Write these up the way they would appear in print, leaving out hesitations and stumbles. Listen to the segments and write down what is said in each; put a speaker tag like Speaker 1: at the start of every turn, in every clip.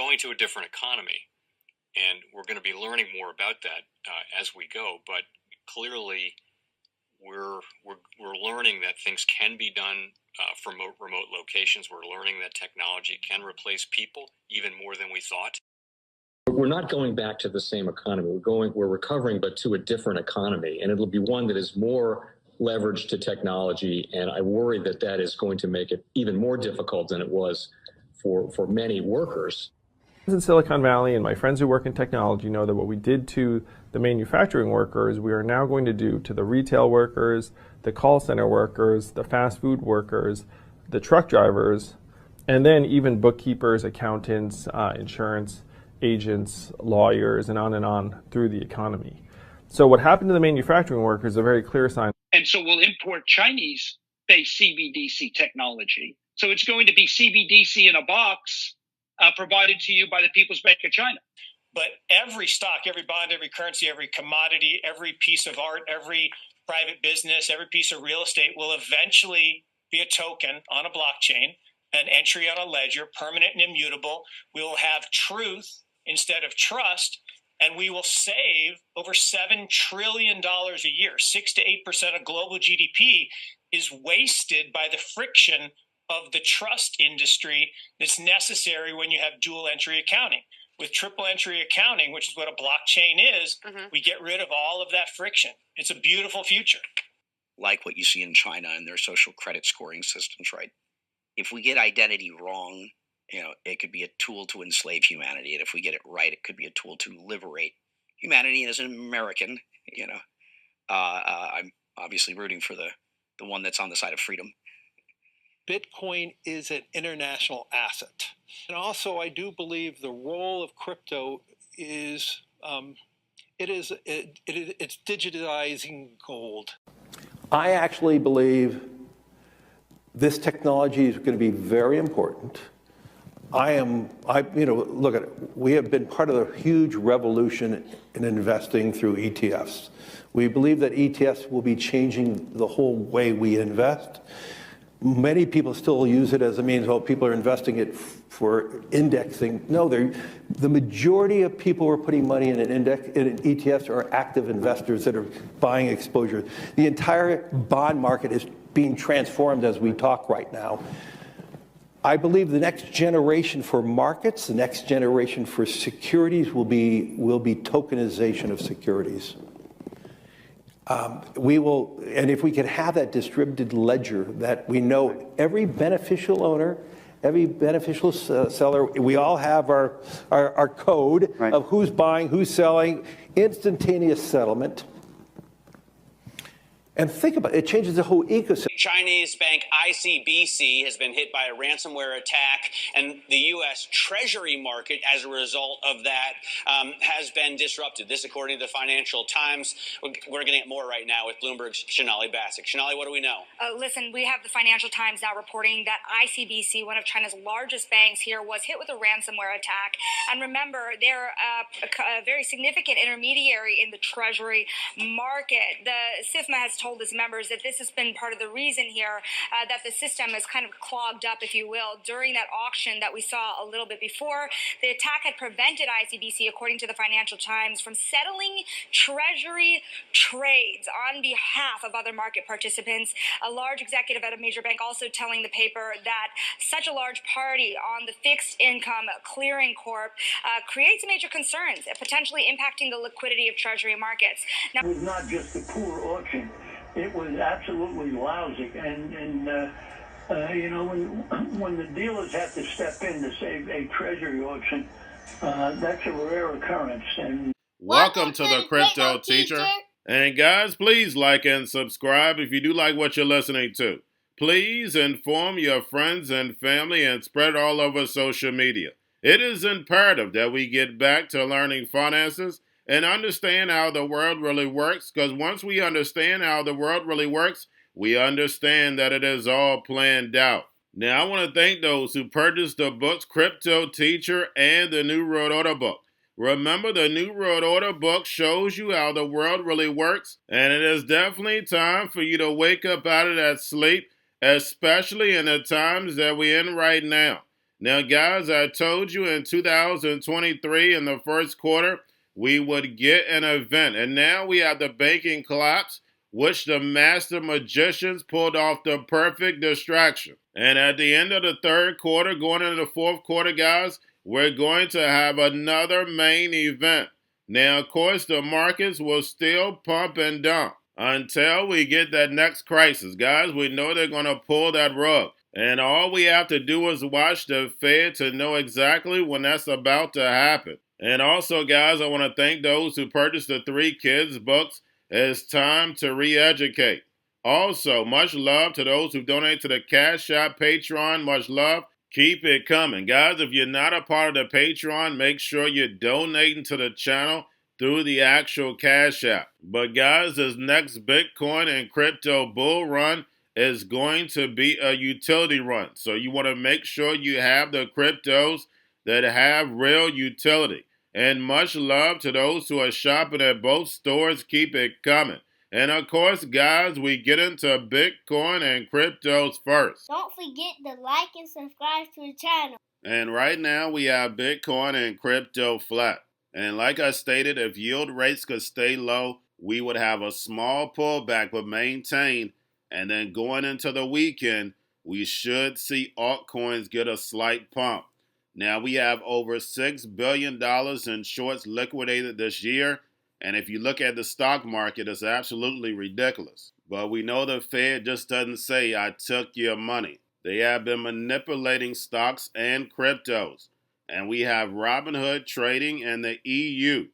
Speaker 1: going to a different economy, and we're going to be learning more about that as we go. But clearly, we're learning that things can be done from remote locations. We're learning that technology can replace people even more than we thought.
Speaker 2: We're not going back to the same economy. We're recovering, but to a different economy, and it'll be one that is more leveraged to technology. And I worry that that is going to make it even more difficult than it was for many workers.
Speaker 3: In Silicon Valley, and my friends who work in technology know that what we did to the manufacturing workers, we are now going to do to the retail workers, the call center workers, the fast food workers, the truck drivers, and then even bookkeepers, accountants, insurance agents, lawyers, and on through the economy. So what happened to the manufacturing workers is a very clear sign.
Speaker 4: And so we'll import Chinese-based CBDC technology. So it's going to be CBDC in a box provided to you by the People's Bank of China.
Speaker 5: But every stock, every bond, every currency, every commodity, every piece of art, every private business, every piece of real estate will eventually be a token on a blockchain, an entry on a ledger, permanent and immutable. We will have truth instead of trust, and we will save over $7 trillion a year. 6 to 8% of global GDP is wasted by the friction of the trust industry that's necessary when you have dual entry accounting. With triple entry accounting, which is what a blockchain is, we get rid of all of that friction. It's a beautiful future.
Speaker 6: Like what you see in China and their social credit scoring systems, right? If we get identity wrong, it could be a tool to enslave humanity. And if we get it right, it could be a tool to liberate humanity. And as an American, I'm obviously rooting for the one that's on the side of freedom.
Speaker 7: Bitcoin is an international asset. And also, I do believe the role of crypto is, it's digitizing gold.
Speaker 8: I actually believe this technology is going to be very important. Look at it. We have been part of the huge revolution in investing through ETFs. We believe that ETFs will be changing the whole way we invest. Many people still use it as a means, people are investing it for indexing. No, the majority of people who are putting money in in ETFs are active investors that are buying exposure. The entire bond market is being transformed as we talk right now. I believe the next generation for markets, the next generation for securities will be tokenization of securities. And if we could have that distributed ledger that we know every beneficial owner, every beneficial seller, we all have our code of who's buying, who's selling, instantaneous settlement. And think about it, it changes the whole ecosystem.
Speaker 9: Chinese bank ICBC has been hit by a ransomware attack, and the U.S. Treasury market, as a result of that, has been disrupted. This, according to the Financial Times. We're getting more right now with Bloomberg's Sonali Basak. Sonali, what do we know?
Speaker 10: Listen, we have the Financial Times now reporting that ICBC, one of China's largest banks here, was hit with a ransomware attack. And remember, they're a very significant intermediary in the Treasury market. The SIFMA has told its members that this has been part of the reason here that the system is kind of clogged up, if you will, during that auction that we saw a little bit before. The attack had prevented ICBC, according to the Financial Times, from settling Treasury trades on behalf of other market participants. A large executive at a major bank also telling the paper that such a large party on the fixed income clearing corp creates major concerns, potentially impacting the liquidity of Treasury markets.
Speaker 11: Now, it was not just a poor auction. It was absolutely lousy, and when the dealers have to step in to save a treasury auction, that's a rare occurrence. And
Speaker 12: welcome to the Crypto Teacher. And guys, please like and subscribe if you do like what you're listening to. Please inform your friends and family and spread it all over social media. It is imperative that we get back to learning finances and understand how the world really works, because once we understand how the world really works, we understand that it is all planned out. Now, I want to thank those who purchased the books Cryptoteacher and the New World Order book. Remember, the New World Order book shows you how the world really works, and it is definitely time for you to wake up out of that sleep, especially in the times that we're in right now. Now, guys, I told you in 2023 in the first quarter, we would get an event. And now we have the banking collapse, which the master magicians pulled off the perfect distraction. And at the end of the third quarter, going into the fourth quarter, guys, we're going to have another main event. Now, of course, the markets will still pump and dump until we get that next crisis. Guys, we know they're going to pull that rug. And all we have to do is watch the Fed to know exactly when that's about to happen. And also, guys, I want to thank those who purchased the 3 Kids books. It's time to re-educate. Also, much love to those who donate to the Cash App, Patreon. Much love. Keep it coming. Guys, if you're not a part of the Patreon, make sure you're donating to the channel through the actual Cash App. But guys, this next Bitcoin and crypto bull run is going to be a utility run. So you want to make sure you have the cryptos that have real utility. And much love to those who are shopping at both stores. Keep it coming. And of course, guys, we get into Bitcoin and cryptos first.
Speaker 13: Don't forget to like and subscribe to the channel.
Speaker 12: And right now we have Bitcoin and crypto flat. And like I stated, if yield rates could stay low, we would have a small pullback but maintain. And then going into the weekend, we should see altcoins get a slight pump. Now we have over $6 billion in shorts liquidated this year. And if you look at the stock market, it's absolutely ridiculous. But we know the Fed just doesn't say, I took your money. They have been manipulating stocks and cryptos. And we have Robinhood trading in the EU.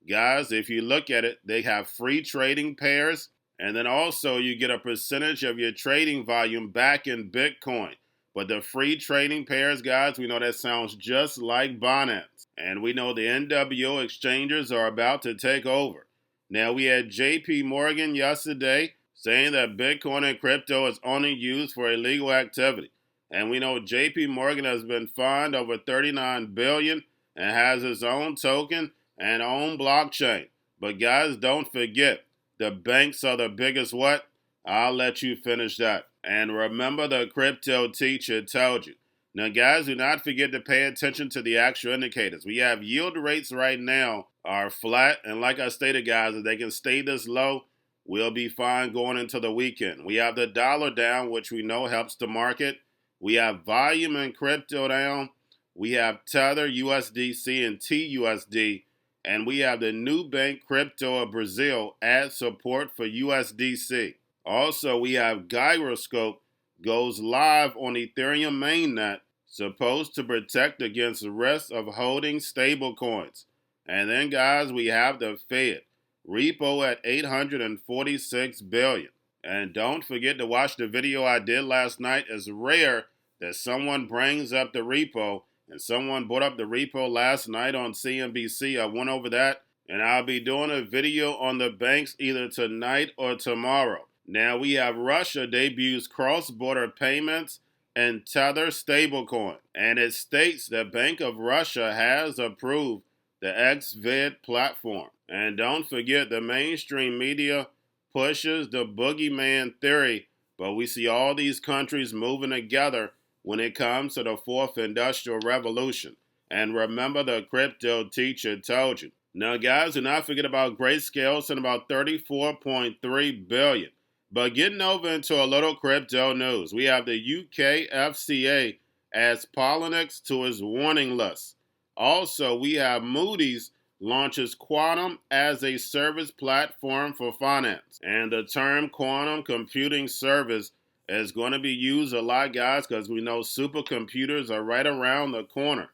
Speaker 12: Guys, if you look at it, they have free trading pairs. And then also you get a percentage of your trading volume back in Bitcoin. But the free trading pairs, guys, we know that sounds just like Binance. And we know the NWO exchanges are about to take over. Now, we had JP Morgan yesterday saying that Bitcoin and crypto is only used for illegal activity. And we know JP Morgan has been fined over $39 billion and has its own token and own blockchain. But guys, don't forget, the banks are the biggest what? I'll let you finish that. And remember, the crypto teacher told you. Now, guys, do not forget to pay attention to the actual indicators. We have yield rates right now are flat. And like I stated, guys, if they can stay this low, we'll be fine going into the weekend. We have the dollar down, which we know helps the market. We have volume in crypto down. We have Tether, USDC, and TUSD. And we have the new bank crypto of Brazil add support for USDC. Also, we have Gyroscope goes live on Ethereum mainnet, supposed to protect against the risk of holding stablecoins. And then, guys, we have the Fed repo at $846 billion. And don't forget to watch the video I did last night. It's rare that someone brings up the repo, and someone brought up the repo last night on CNBC. I went over that, and I'll be doing a video on the banks either tonight or tomorrow. Now we have Russia debuts cross-border payments and Tether stablecoin. And it states that Bank of Russia has approved the Xvid platform. And don't forget, the mainstream media pushes the boogeyman theory, but we see all these countries moving together when it comes to the fourth industrial revolution. And remember, the crypto teacher told you. Now, guys, do not forget about Grayscale, sent about $34.3 billion. But getting over into a little crypto news, we have the UK FCA adds Poloniex to its warning list. Also, we have Moody's launches Quantum as a service platform for finance. And the term quantum computing service is going to be used a lot, guys, because we know supercomputers are right around the corner.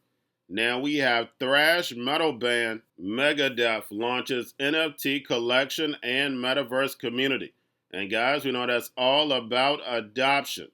Speaker 12: Now we have thrash metal band Megadeth launches NFT collection and metaverse community. And guys, we know that's all about adoption.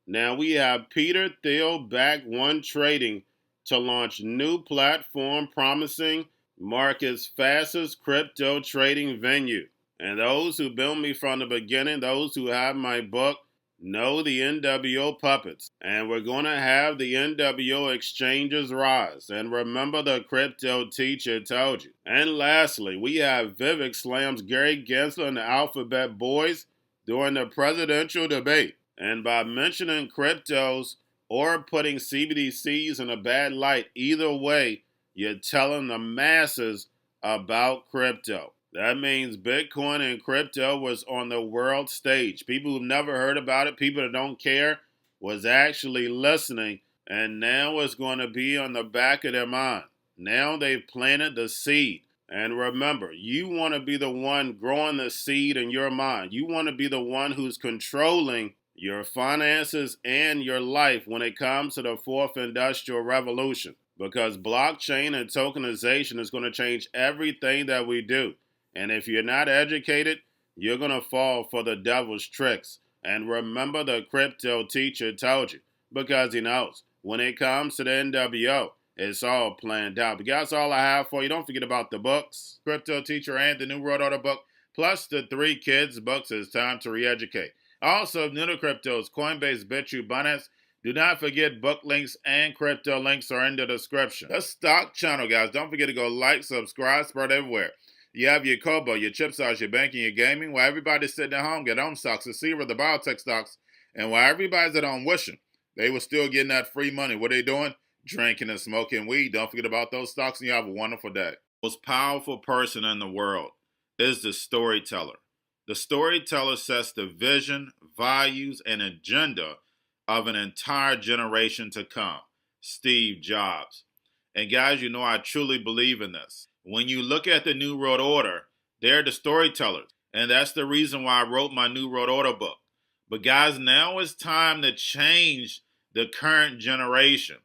Speaker 12: Now we have Peter Thiel back One Trading to launch new platform promising market's fastest crypto trading venue. And those who built me from the beginning, those who have my book, know the NWO puppets. And we're going to have the NWO exchanges rise. And remember, the crypto teacher told you. And lastly, we have Vivek slams Gary Gensler and the Alphabet Boys during the presidential debate. And by mentioning cryptos, or putting CBDCs in a bad light. Either way, you're telling the masses about crypto. That means Bitcoin and crypto was on the world stage. People who've never heard about it, people that don't care, was actually listening, and now it's going to be on the back of their mind. Now they've planted the seed. And remember, you want to be the one growing the seed in your mind. You want to be the one who's controlling your finances and your life when it comes to the fourth industrial revolution. Because blockchain and tokenization is going to change everything that we do. And if you're not educated, you're going to fall for the devil's tricks. And remember, the crypto teacher told you, because he knows when it comes to the NWO, it's all planned out. But that's all I have for you. Don't forget about the books, Crypto Teacher and the New World Order book, plus the 3 kids books. It's time to re-educate. Also, new to cryptos, Coinbase, Bitrue, Binance. Do not forget book links and crypto links are in the description. The stock channel, guys. Don't forget to go like, subscribe, spread everywhere. You have your Kobo, your chip stocks, your banking, your gaming. While everybody's sitting at home, get home stocks, the Xrp, the biotech stocks. And while everybody's at home wishing they were still getting that free money, what are they doing? Drinking and smoking weed. Don't forget about those stocks, and you have a wonderful day. The most powerful person in the world is the storyteller. The storyteller sets the vision, values, and agenda of an entire generation to come. Steve Jobs. And guys, you know I truly believe in this. When you look at the New World Order, they're the storytellers. And that's the reason why I wrote my New World Order book. But guys, now it's time to change the current generation.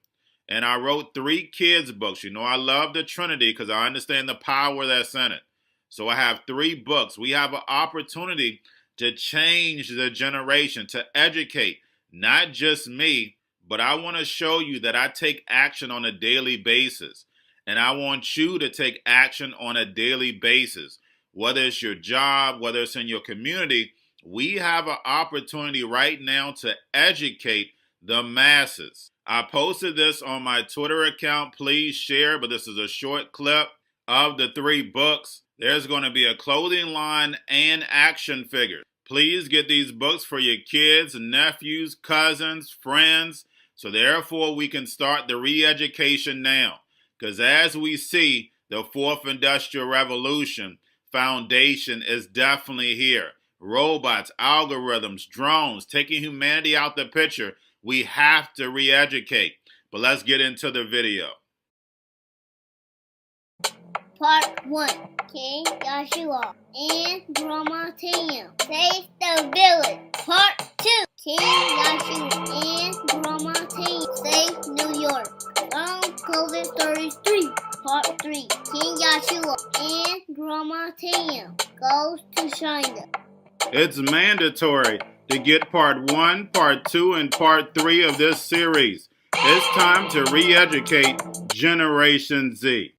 Speaker 12: And I wrote 3 kids books. You know, I love the Trinity because I understand the power that's in it. So I have 3 books. We have an opportunity to change the generation, to educate, not just me, but I want to show you that I take action on a daily basis. And I want you to take action on a daily basis. Whether it's your job, whether it's in your community, we have an opportunity right now to educate the masses. I posted this on my Twitter account. Please share, but this is a short clip of the 3 books. There's going to be a clothing line and action figures. Please get these books for your kids, nephews, cousins, friends, so therefore we can start the re-education now. Because as we see, the 4th Industrial Revolution foundation is definitely here. Robots, algorithms, drones, taking humanity out the picture. We have to re-educate. But let's get into the video.
Speaker 13: Part 1. King Joshua and Grandma Tam save the village. Part 2. King Joshua and Grandma Tam save New York from COVID 33. Part 3. King Joshua and Grandma Tam goes to China.
Speaker 12: It's mandatory to get part 1, part 2, and part 3 of this series. It's time to re-educate Generation Z.